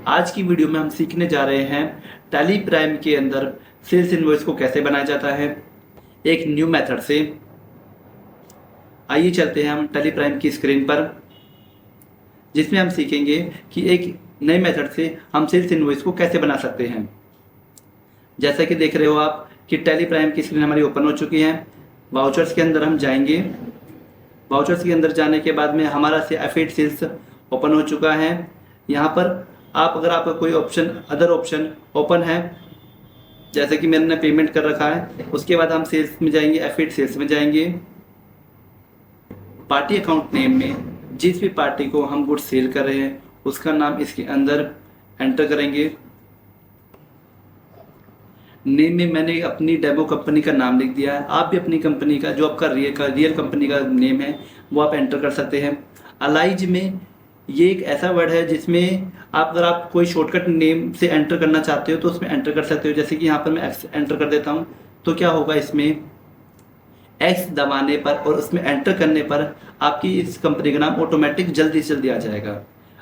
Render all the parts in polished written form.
आज की वीडियो में हम सीखने जा रहे हैं टैली प्राइम के अंदर सेल्स इनवॉइस को कैसे बनाया जाता है एक न्यू मेथड से। आइए चलते हैं हम टैली प्राइम की स्क्रीन पर, जिसमें हम सीखेंगे कि एक नए मेथड से हम सेल्स इनवॉइस को कैसे बना सकते हैं। जैसा कि देख रहे हो आप कि टैली प्राइम की स्क्रीन हमारी ओपन हो चुकी है। वाउचर्स के अंदर हम जाएंगे। वाउचर्स के अंदर जाने के बाद में हमारा F8 सेल्स ओपन हो चुका है। यहाँ पर अगर आपका कोई अदर ऑप्शन ओपन है, जैसे कि मैंने पेमेंट कर रखा है, उसके बाद हम सेल्स में जाएंगे, F8 सेल्स में जाएंगे। पार्टी अकाउंट नेम में जिस भी पार्टी को हम गुड्स सेल कर रहे हैं उसका नाम इसके अंदर एंटर करेंगे। नेम में मैंने अपनी डेमो कंपनी का नाम लिख दिया है। आप भी अपनी कंपनी का जो आपका रियल कंपनी का नेम है वो आप एंटर कर सकते हैं। अलाइज में ये एक ऐसा वर्ड है जिसमें अगर आप कोई शॉर्टकट नेम से एंटर करना चाहते हो तो उसमें एंटर कर सकते हो। जैसे कि यहाँ पर मैं एक्स एंटर कर देता हूँ तो क्या होगा, इसमें एक्स दबाने पर और उसमें एंटर करने पर आपकी इस कंपनी का नाम ऑटोमेटिक जल्दी से जल्दी आ जाएगा।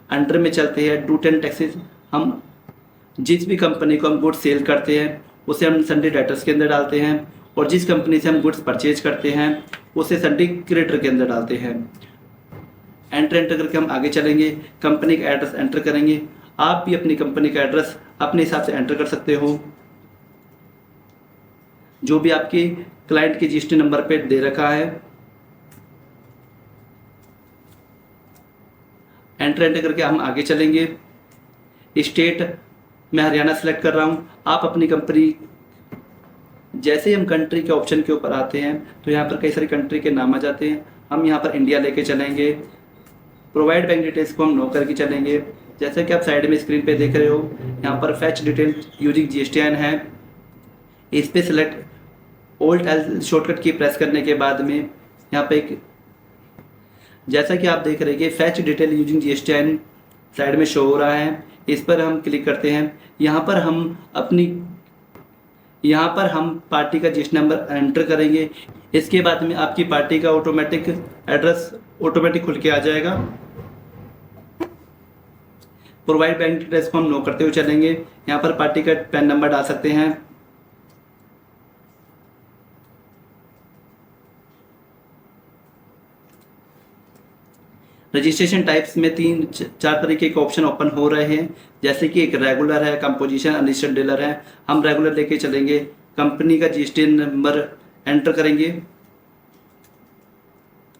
अंडर में चलते हैं डू 10 टैक्सेस। हम जिस भी कंपनी को हम गुड्स सेल करते हैं उसे हम संडे डेटर्स के अंदर डालते हैं, और जिस कंपनी से हम गुड्स परचेज करते हैं उसे संडे क्रेडिटर के अंदर डालते हैं। एंटर करके हम आगे चलेंगे। कंपनी का एड्रेस एंटर करेंगे। आप भी अपनी कंपनी का एड्रेस अपने हिसाब से एंटर कर सकते हो, जो भी आपके क्लाइंट के जीएसटी नंबर पे दे रखा है। एंटर करके हम आगे चलेंगे। स्टेट मैं हरियाणा सेलेक्ट कर रहा हूँ। आप अपनी कंपनी, जैसे ही हम कंट्री के ऑप्शन के ऊपर आते हैं तो यहाँ पर कई सारी कंट्री के नाम आ जाते हैं। हम यहाँ पर इंडिया लेके चलेंगे। प्रोवाइड बैंक डिटेल्स को हम नो करके चलेंगे। जैसे कि आप साइड में स्क्रीन पे देख रहे हो, यहाँ पर फैच डिटेल यूजिंग GSTN है। इस पे सिलेक्ट ओल्ड एल शॉर्टकट की प्रेस करने के बाद में यहाँ पे जैसा कि आप देख रहे हैं fetch detail using GSTN side में शो हो रहा है। इस पर हम क्लिक करते हैं। यहाँ पर हम पार्टी का GST नंबर एंटर करेंगे। इसके बाद में आपकी पार्टी का ऑटोमेटिक एड्रेस ऑटोमेटिक खुल के आ जाएगा। प्रोवाइड बैंक डिटेल्स को हम नो करते हुए चलेंगे। यहाँ पर पार्टी का पैन नंबर डाल सकते हैं। रजिस्ट्रेशन टाइप्स में 3-4 तरीके के ऑप्शन ओपन हो रहे हैं, जैसे कि एक रेगुलर है, कंपोजिशन, अनलिस्टेड डीलर है। हम रेगुलर लेके चलेंगे। कंपनी का GST नंबर एंटर करेंगे।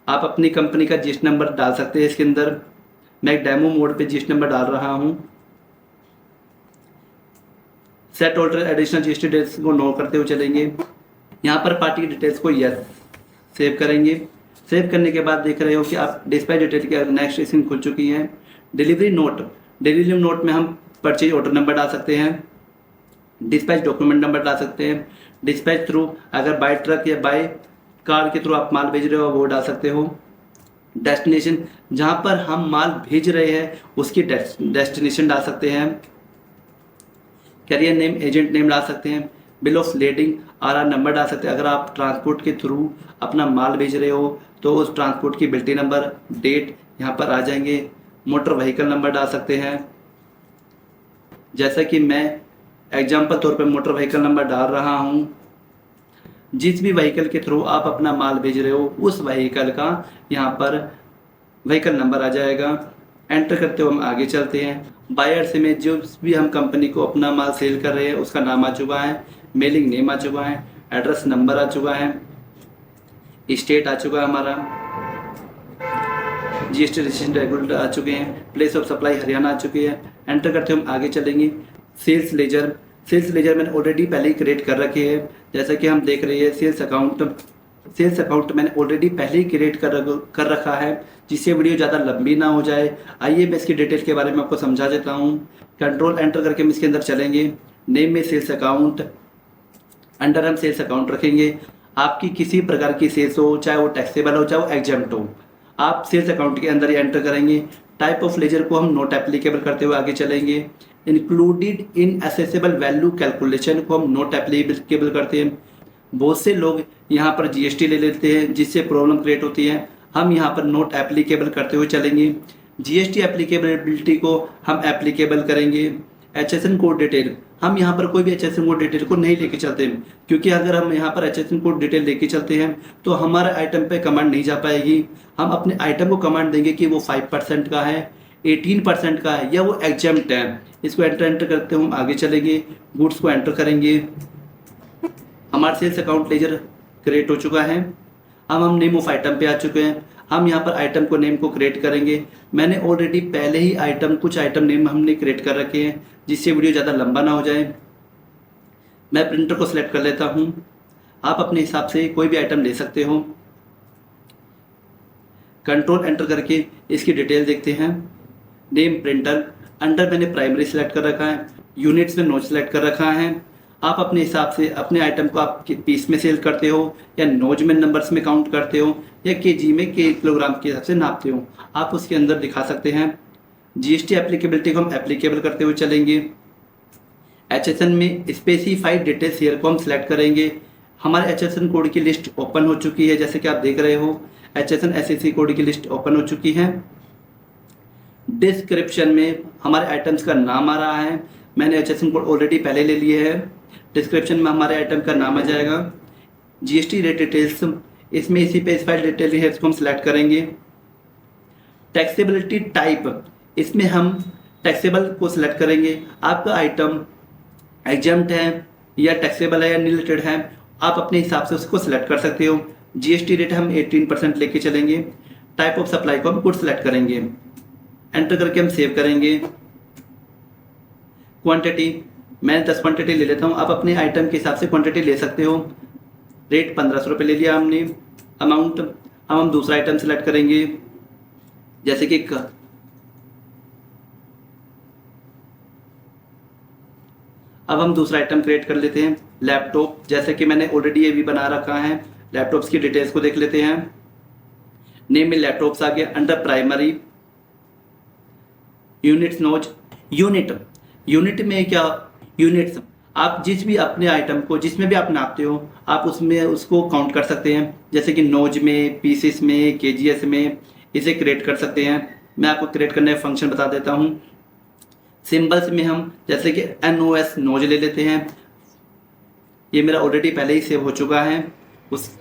आप अपनी कंपनी का GST नंबर डाल सकते हैं इसके अंदर। मैं एक डेमो मोड पे GST नंबर डाल रहा हूँ। Set alter additional GST details को नो करते हुए चलेंगे। यहाँ पर पार्टी डिटेल्स को यस सेव करेंगे। सेव करने के बाद देख रहे हो कि आप डिस्पैच डिटेल की नेक्स्ट स्क्रीन खुल चुकी है। डिलीवरी नोट में हम परचेज ऑर्डर नंबर डाल सकते हैं। डिस्पैच डॉक्यूमेंट नंबर डाल सकते हैं। डिस्पैच थ्रू अगर बाय ट्रक या बाय कार के थ्रू आप माल भेज रहे हो वो डाल सकते हो। डेस्टिनेशन जहाँ पर हम माल भेज रहे हैं उसकी डेस्टिनेशन डाल सकते हैं। कैरियर नेम, एजेंट नेम डाल सकते हैं। Bill of lading RR number डाल सकते हैं। अगर आप ट्रांसपोर्ट के थ्रू अपना माल भेज रहे हो तो उस ट्रांसपोर्ट की बिल्टी नंबर, डेट यहाँ पर आ जाएंगे। मोटर व्हीकल नंबर डाल सकते हैं। जैसा कि मैं एग्जाम्पल तौर पर मोटर व्हीकल नंबर डाल रहा हूँ। जिस भी व्हीकल के थ्रू आप अपना माल भेज रहे हो उस व्हीकल का यहाँ पर व्हीकल नंबर आ जाएगा। एंटर करते हुए हम आगे चलते हैं। बायर से में जो भी हम कंपनी को अपना माल सेल कर रहे हैं उसका नाम आ चुका है, मेलिंग नेम आ चुका है, एड्रेस नंबर आ चुका है, स्टेट आ चुका है हमारा, GST रजिस्ट्रेशन रेगुलर आ चुके हैं, प्लेस ऑफ सप्लाई हरियाणा आ चुकी है। एंटर करते हम आगे चलेंगे। सेल्स लेजर मैंने ऑलरेडी पहले ही क्रिएट कर रखे हैं। जैसा कि हम देख रहे हैं सेल्स अकाउंट मैंने ऑलरेडी पहले ही क्रिएट कर रखा है, जिससे वीडियो ज़्यादा लंबी ना हो जाए। आइए मैं इसकी डिटेल के बारे में आपको समझा देता हूँ। कंट्रोल एंटर करके हम इसके अंदर चलेंगे। नेम में सेल्स अकाउंट, अंडर हम सेल्स अकाउंट रखेंगे। आपकी किसी प्रकार की सेल्स हो, चाहे वो टैक्सेबल हो चाहे वो एग्जम्प्ट हो, आप सेल्स अकाउंट के अंदर ही एंटर करेंगे। टाइप ऑफ लेजर को हम नॉट एप्लीकेबल करते हुए आगे चलेंगे। Included in accessible value calculation को हम नॉट एप्लीकेबल करते हैं। बहुत से लोग यहाँ पर GST ले लेते हैं जिससे प्रॉब्लम क्रिएट होती है। हम यहाँ पर नॉट एप्लीकेबल करते हुए चलेंगे। जीएसटी एप्लीकेबिलिटी को हम एप्लीकेबल करेंगे। HSN कोड डिटेल, हम यहाँ पर कोई भी HSN कोड डिटेल को नहीं लेके चलते, क्योंकि अगर हम यहाँ पर HSN कोड डिटेल लेके चलते हैं तो हमारे आइटम पे कमांड नहीं जा पाएगी। हम अपने आइटम को कमांड देंगे कि वो 5% का है, 18% का है, या वो एग्जाम्प्ट है। इसको एंटर करते हुए हम आगे चलेंगे, गुड्स को एंटर करेंगे। हमारा सेल्स अकाउंट लेजर क्रिएट हो चुका है। अब हम नेम ऑफ आइटम पे आ चुके हैं। हम यहाँ पर आइटम को नेम को क्रिएट करेंगे। मैंने ऑलरेडी पहले ही कुछ आइटम नेम हमने क्रिएट कर रखे हैं, जिससे वीडियो ज़्यादा लंबा ना हो जाए। मैं प्रिंटर को सिलेक्ट कर लेता हूँ। आप अपने हिसाब से कोई भी आइटम ले सकते हो। कंट्रोल एंटर करके इसकी डिटेल देखते हैं। नेम प्रिंटर, अंडर मैंने प्राइमरी सेलेक्ट कर रखा है, यूनिट्स में नोज सेलेक्ट कर रखा है। आप अपने हिसाब से अपने आइटम को आप पीस में सेल करते हो, या नोज में नंबर्स में काउंट करते हो, या केजी में किलोग्राम के हिसाब से नापते हो, आप उसके अंदर दिखा सकते हैं। जीएसटी एप्लीकेबिलिटी को हम एप्लीकेबल करते हुए चलेंगे। HSN में स्पेसिफाइड डिटेल्स हियर को हम सिलेक्ट करेंगे। हमारे HSN कोड की लिस्ट ओपन हो चुकी है, जैसे कि आप देख रहे हो HSN SAC कोड की लिस्ट ओपन हो चुकी है। डिस्क्रिप्शन में हमारे आइटम्स का नाम आ रहा है। मैंने HSN कोड ऑलरेडी पहले ले लिए है। डिस्क्रिप्शन में हमारे आइटम का नाम आ जाएगा। जीएसटी रेट डिटेल्स, इसमें स्पेसिफाइड डिटेल है, इसको हम सिलेक्ट करेंगे। टैक्सेबिलिटी टाइप, इसमें हम टैक्सेबल को सिलेक्ट करेंगे। आपका आइटम एग्जाम्प्ट है या टैक्सेबल है या रिलेटेड है, आप अपने हिसाब से उसको सिलेक्ट कर सकते हो। जीएसटी रेट हम 18% लेके चलेंगे। टाइप ऑफ सप्लाई को हम गुड सिलेक्ट करेंगे। एंटर करके हम सेव करेंगे। क्वांटिटी, मैं 10 क्वांटिटी ले लेता हूँ। आप अपने आइटम के हिसाब से क्वांटिटी ले सकते हो। रेट 1500 रुपये ले लिया हमने। अमाउंट, अब हम दूसरा आइटम सेलेक्ट करेंगे, जैसे कि अब हम दूसरा आइटम क्रिएट कर लेते हैं। लैपटॉप, जैसे कि मैंने ऑलरेडी ये भी बना रखा है। लैपटॉप्स की डिटेल्स को देख लेते हैं। नेम में लैपटॉप्स आ गया। Under primary units nos, unit में क्या, यूनिट्स आप जिस भी अपने आइटम को जिसमें भी आप नापते हो, आप उसमें उसको काउंट कर सकते हैं, जैसे कि नोज में, पीसेस में, केजीएस में, इसे क्रिएट कर सकते हैं। मैं आपको क्रिएट करने का फंक्शन बता देता हूँ। सिंबल्स में हम जैसे कि NOS नोज ले लेते हैं। ये मेरा ऑलरेडी पहले ही सेव हो चुका है। उस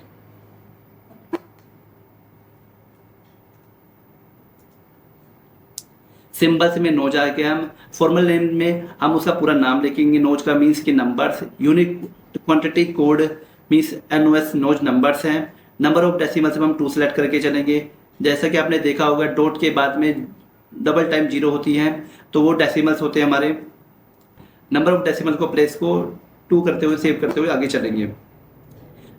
सिंबल्स में नोज आ गया। हम फॉर्मल नेम में हम उसका पूरा नाम लिखेंगे। नोज का मीन्स की numbers, unique quantity code means NOS nos numbers हैं। नंबर ऑफ डेसिमल्स में हम 2 सेलेक्ट करके चलेंगे। जैसा कि आपने देखा होगा डॉट के बाद में डबल टाइम 0 होती हैं, तो वो डेसिमल्स होते हैं हमारे। नंबर ऑफ डेसिमल को प्लेस को 2 करते हुए सेव करते हुए आगे चलेंगे।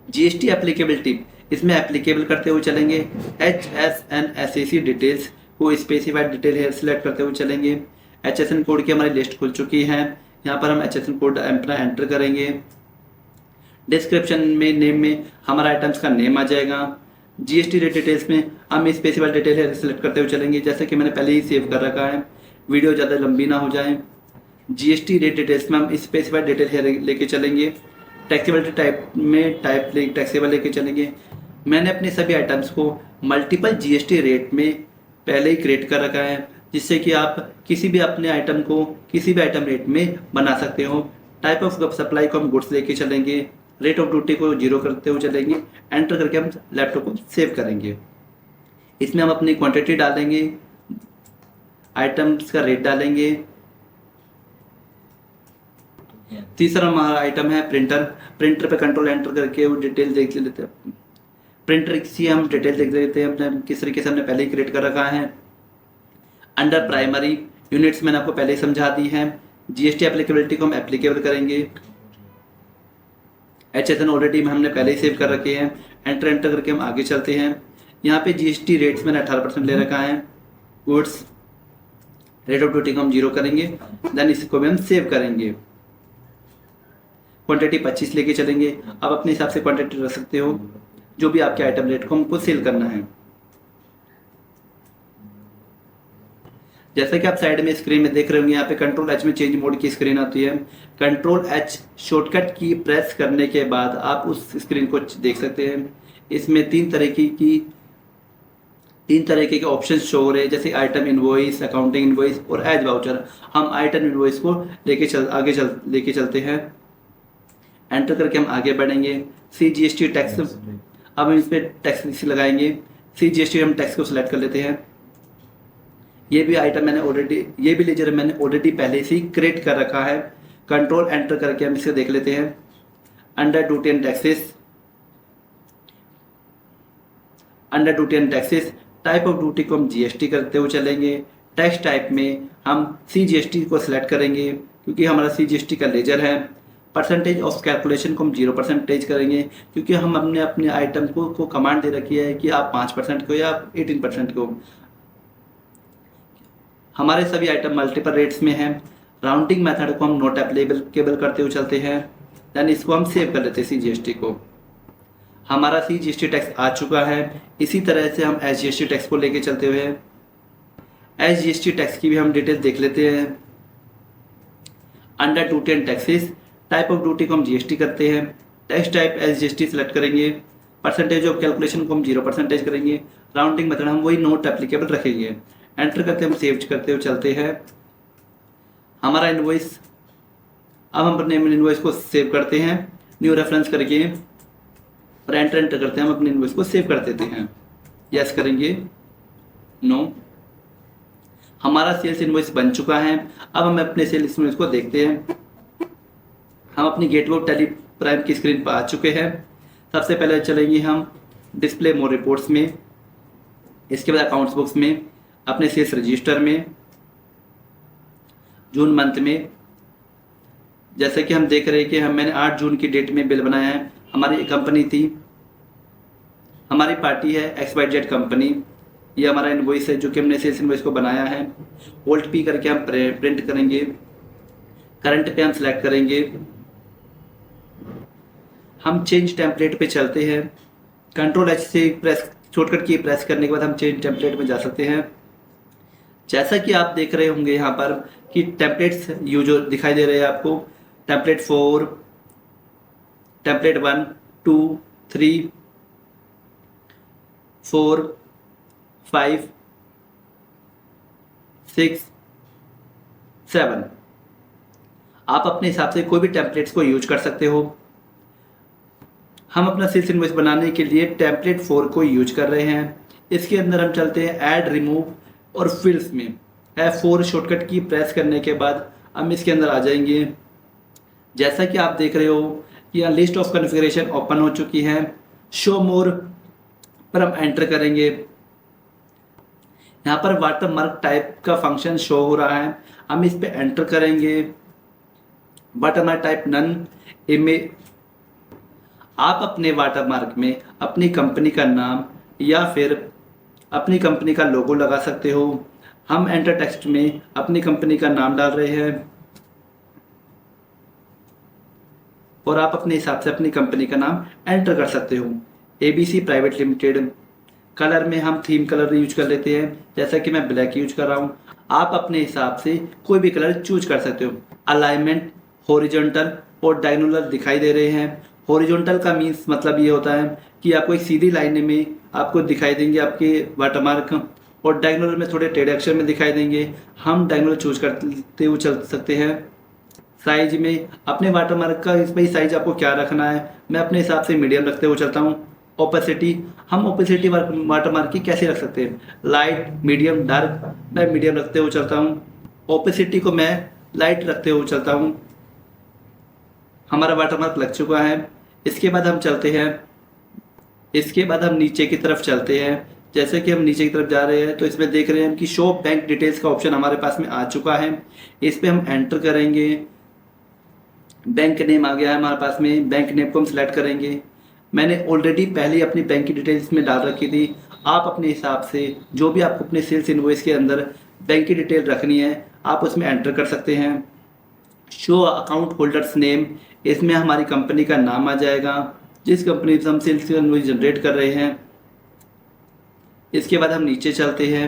जीएसटी एप्लीकेबिलिटी, इसमें एप्लीकेबल करते हुए चलेंगे। HSN SAC डिटेल्स को स्पेसिफाइड डिटेल है सिलेक्ट करते हुए चलेंगे। HSN कोड की हमारी लिस्ट खुल चुकी है। यहाँ पर हम HSN कोड अपना एंटर करेंगे। डिस्क्रिप्शन में नेम में हमारा आइटम्स का नेम आ जाएगा। जीएसटी रेट डिटेल्स में हम स्पेसिफाइड डिटेल है सिलेक्ट करते हुए चलेंगे, जैसे कि मैंने पहले ही सेव कर रखा है, वीडियो ज़्यादा लंबी ना हो जाए। जीएसटी रेट डिटेल्स में हम स्पेसिफाइड डिटेल है लेके चलेंगे। टैक्सेबल टाइप में टैक्सेबल लेके चलेंगे। मैंने अपने सभी आइटम्स को मल्टीपल जीएसटी रेट में पहले ही क्रिएट कर रखा है, जिससे कि आप किसी भी अपने आइटम को किसी भी आइटम रेट में बना सकते हो। टाइप ऑफ सप्लाई को हम गुड्स लेके चलेंगे। रेट ऑफ ड्यूटी को 0 करते हुए चलेंगे। एंटर करके हम लैपटॉप को सेव करेंगे। इसमें हम अपनी क्वांटिटी डालेंगे, आइटम्स का रेट डालेंगे। तीसरा हमारा आइटम है प्रिंटर। प्रिंटर पे कंट्रोल एंटर करके वो डिटेल देख लेते हैं। प्रिंटर की हम डिटेल देख लेते हैं अपने किस तरीके से हमने पहले ही क्रिएट कर रखा है। अंडर प्राइमरी यूनिट्स मैंने आपको पहले ही समझा दी है। जीएसटी एप्लीकेबिलिटी को हम एप्लीकेबल करेंगे। HSN ऑलरेडी हमने पहले ही सेव कर रखे हैं। एंटर करके हम आगे चलते हैं। यहाँ पे जीएसटी रेट्स मैंने 18% ले रखा है। गुड्स रेट ऑफ ड्यूटी को हम 0 करेंगे। देन इसको भी हम सेव करेंगे। क्वांटिटी 25 लेके चलेंगे। आप अपने हिसाब से क्वांटिटी रख सकते हो, जो भी आपके आइटम रेट को हमको सेल करना है। जैसा कि आप साइड में स्क्रीन में देख रहे होंगे, यहाँ पे कंट्रोल H में चेंज मोड की स्क्रीन आती है। कंट्रोल H शॉर्टकट की प्रेस करने के बाद आप उस स्क्रीन को देख सकते हैं। इसमें 3 तीन तरीके के ऑप्शन शो हो रहे हैं, जैसे आइटम इनवॉइस, अकाउंटिंग इनवॉइस और एज वाउचर। हम आइटम इनवॉइस को लेके चलते हैं। एंटर करके हम आगे बढ़ेंगे। CGST टैक्स, अब हम इस पर टैक्स लगाएंगे। CGST हम टैक्स को सिलेक्ट कर लेते हैं। ये भी आइटम मैंने ऑलरेडी, ये भी लेजर मैंने ऑलरेडी पहले से ही क्रिएट कर रखा है। कंट्रोल एंटर करके हम इसे देख लेते हैं। Under duty and taxes, under duty and taxes type of duty को हम GST करते हुए चलेंगे। टैक्स टाइप में हम CGST को सिलेक्ट करेंगे क्योंकि हमारा CGST का लेजर है। परसेंटेज ऑफ कैलकुलेशन को हम 0% करेंगे क्योंकि हम अपने अपने आइटम को कमांड दे रखी है कि आप 5% को या 18% को। हमारे सभी आइटम मल्टीपल रेट्स में हैं। राउंडिंग मेथड को हम नॉट एप्लीकेबल करते हुए चलते हैं। देन इसको हम सेव कर लेते हैं CGST को। हमारा CGST टैक्स आ चुका है। इसी तरह से हम SGST टैक्स को लेके चलते हुए SGST टैक्स की भी हम डिटेल देख लेते हैं। Under duty and taxes type of duty को हम GST करते हैं। टैक्स टाइप SGST सेलेक्ट करेंगे। परसेंटेज ऑफ कैलकुलेशन को हम 0% करेंगे। राउंडिंग मेथड हम वही नॉट एप्लीकेबल रखेंगे। एंटर करके हम सेव करते हुए चलते हैं। हमारा इनवॉइस, अब हम अपने इनवॉइस को सेव करते हैं न्यू रेफरेंस करके और एंटर करते हैं। हम अपने इनवॉइस को सेव कर देते हैं। यस करेंगे, नो। हमारा सेल्स इनवॉइस बन चुका है। अब हम अपने सेल्स इनवॉइस को देखते हैं। हम अपनी गेटवे ऑफ टैली प्राइम की स्क्रीन पर आ चुके हैं। सबसे पहले चलेंगे हम डिस्प्ले मोर रिपोर्ट्स में, इसके बाद अकाउंट्स बुक्स में, अपने सेल्स रजिस्टर में, जून मंथ में। जैसे कि हम देख रहे हैं कि मैंने 8 जून की डेट में बिल बनाया है। हमारी एक कंपनी थी, हमारी पार्टी है XYZ कंपनी। ये हमारा इनवॉइस है जो कि हमने सेल्स इनवॉइस को बनाया है। Alt P करके हम प्रिंट करेंगे। करंट पे हम सिलेक्ट करेंगे। हम चेंज टेम्पलेट पे चलते हैं। Ctrl H से प्रेस, शॉर्टकट की प्रेस करने के बाद हम चेंज टेम्पलेट में जा सकते हैं। जैसा कि आप देख रहे होंगे यहाँ पर कि टेम्पलेट्स यूज दिखाई दे रहे हैं आपको। Template 4, template 1, 2, 3, 4, 5, 6, 7। आप अपने हिसाब से कोई भी टेम्पलेट्स को यूज कर सकते हो। हम अपना सेल्स इनवॉइस बनाने के लिए टेम्पलेट 4 को यूज कर रहे हैं। इसके अंदर हम चलते हैं ऐड, रिमूव और फिल्स में। F4 शॉर्टकट की प्रेस करने के बाद हम इसके अंदर आ जाएंगे। जैसा कि आप देख रहे हो कि यहाँ लिस्ट ऑफ कॉन्फ़िगरेशन ओपन हो चुकी है। शो मोर पर हम एंटर करेंगे। यहाँ पर वाटरमार्क टाइप का फंक्शन शो हो रहा है। हम इस पे एंटर करेंगे। Watermark type none image. आप अपने वाटरमार्क में अपनी कंपनी का नाम या फिर अपनी कंपनी का लोगो लगा सकते हो। हम एंटर टेक्स्ट में अपनी कंपनी का नाम डाल रहे हैं और आप अपने हिसाब से अपनी कंपनी का नाम एंटर कर सकते हो। ABC private limited. कलर में हम थीम कलर यूज कर लेते हैं, जैसा कि मैं ब्लैक यूज कर रहा हूँ। आप अपने हिसाब से कोई भी कलर चूज कर सकते हो। अलाइनमेंट हॉरिजॉन्टल और डायगोनल दिखाई दे रहे हैं। हॉरिजॉन्टल का मीन्स मतलब ये होता है कि आपको एक सीधी लाइन में आपको दिखाई देंगे आपके वाटरमार्क, और डायगोनल में थोड़े टेढ़े अक्षर में दिखाई देंगे। हम डायगोनल चूज करते हुए चल सकते हैं। साइज में अपने वाटरमार्क का इसमें साइज आपको क्या रखना है, मैं अपने हिसाब से मीडियम रखते हुए चलता हूँ। ओपेसिटी, हम ओपेसिटी वाटरमार्क की कैसे रख सकते हैं, लाइट, मीडियम, डार्क। मैं मीडियम रखते हुए चलता हूँ। ओपेसिटी को मैं लाइट रखते हुए चलता हूँ। हमारा वाटरमार्क लग चुका है। इसके बाद हम चलते हैं, इसके बाद हम नीचे की तरफ चलते हैं। जैसे कि हम नीचे की तरफ जा रहे हैं तो इसमें देख रहे हैं कि शो बैंक डिटेल्स का ऑप्शन हमारे पास में आ चुका है। इस पर हम एंटर करेंगे। बैंक नेम आ गया है हमारे पास में। बैंक नेम को हम सिलेक्ट करेंगे। मैंने ऑलरेडी पहले अपनी बैंक की डिटेल्स में डाल रखी थी। आप अपने हिसाब से जो भी आपको अपने सेल्स इनवॉइस के अंदर बैंक की डिटेल रखनी है आप उसमें एंटर कर सकते हैं। शो अकाउंट होल्डर्स नेम, इसमें हमारी कंपनी का नाम आ जाएगा जिस कंपनी से हम सेल्स इनवॉइस जनरेट कर रहे हैं। इसके बाद हम नीचे चलते हैं।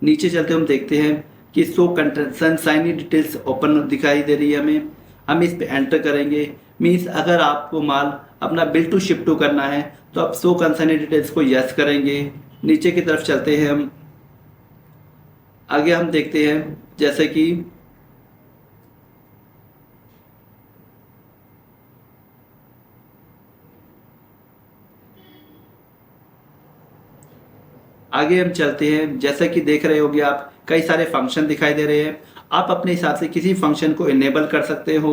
नीचे चलते हम देखते हैं कि शो कंसाइनी डिटेल्स ओपन दिखाई दे रही है हमें। हम इस पे एंटर करेंगे। मीन्स अगर आपको माल अपना बिल टू शिप टू करना है तो आप शो कंसाइनी डिटेल्स को यस करेंगे। नीचे की तरफ चलते हैं हम। आगे हम देखते हैं जैसे कि आगे हम चलते हैं। जैसा कि देख रहे होगे आप, कई सारे फंक्शन दिखाई दे रहे हैं। आप अपने हिसाब से किसी फंक्शन को इनेबल कर सकते हो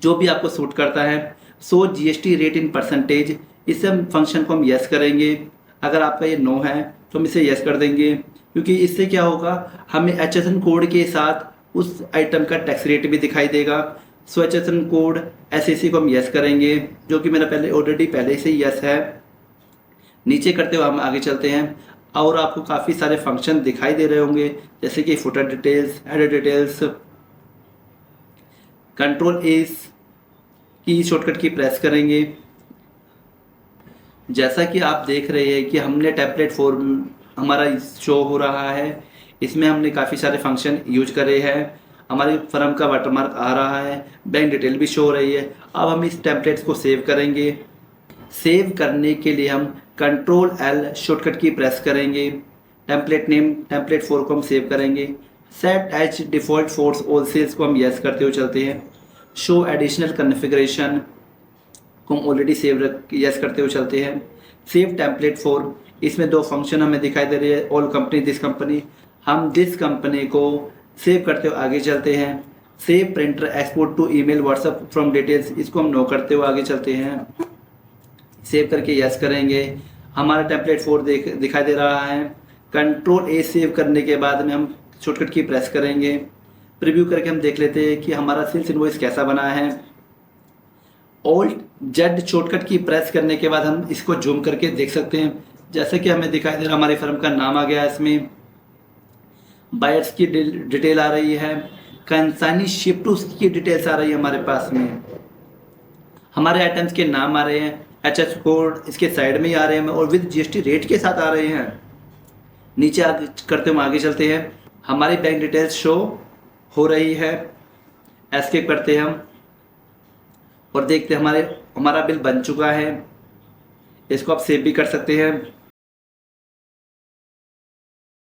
जो भी आपको सूट करता है। So GST rate in percentage, इस फंक्शन को हम यस करेंगे। अगर आपका ये नो है तो हम इसे यस कर देंगे, क्योंकि इससे क्या होगा, हमें HSN कोड के साथ उस आइटम का टैक्स रेट भी दिखाई देगा। सो HSN कोड SAC को हम यस करेंगे, जो कि मेरा ऑलरेडी पहले से यस है। नीचे करते हुए हम आगे चलते हैं और आपको काफ़ी सारे फंक्शन दिखाई दे रहे होंगे, जैसे कि footer details, header details. Control S की शॉर्टकट की प्रेस करेंगे। जैसा कि आप देख रहे हैं कि हमने टेम्पलेट फॉर्म हमारा शो हो रहा है। इसमें हमने काफ़ी सारे फंक्शन यूज करे हैं। हमारी फर्म का वाटरमार्क आ रहा है, बैंक डिटेल भी शो हो रही है। अब हम इस टेम्पलेट्स को सेव करेंगे। सेव करने के लिए हम कंट्रोल L शॉर्टकट की प्रेस करेंगे। टेम्पलेट नेम टेम्पलेट 4 को हम सेव करेंगे। Set as default for all sales को हम यस करते हुए चलते हैं। शो एडिशनल कॉन्फ़िगरेशन को हम ऑलरेडी सेव यस करते हुए चलते हैं। सेव टेम्पलेट फॉर, इसमें दो फंक्शन हमें दिखाई दे रही है, ऑल कंपनी, दिस कंपनी। हम दिस कंपनी को सेव करते हुए आगे चलते हैं। Save printer export to email WhatsApp from details, इसको हम नो करते हुए आगे चलते हैं। सेव करके यस करेंगे। हमारा टेम्पलेट 4 दिखाई दे रहा है। कंट्रोल A सेव करने के बाद में हम शॉर्टकट की प्रेस करेंगे। प्रीव्यू करके हम देख लेते हैं कि हमारा सेल्स इनवॉइस कैसा बना है। Alt Z शॉर्टकट की प्रेस करने के बाद हम इसको जूम करके देख सकते हैं। जैसे कि हमें दिखाई दे रहा है, हमारी फर्म का नाम आ गया है, इसमें बायर्स की डिटेल आ रही है, कंसाइनी शिप टू की डिटेल्स आ रही है हमारे पास में, हमारे आइटम्स के नाम आ रहे हैं, HS कोड इसके साइड में ही आ रहे हैं और विद GST रेट के साथ आ रहे हैं। नीचे आगे करते हम आगे चलते हैं। हमारी बैंक डिटेल्स शो हो रही है। एस्केप करते हैं हम और देखते हैं हमारा बिल बन चुका है। इसको आप सेव भी कर सकते हैं।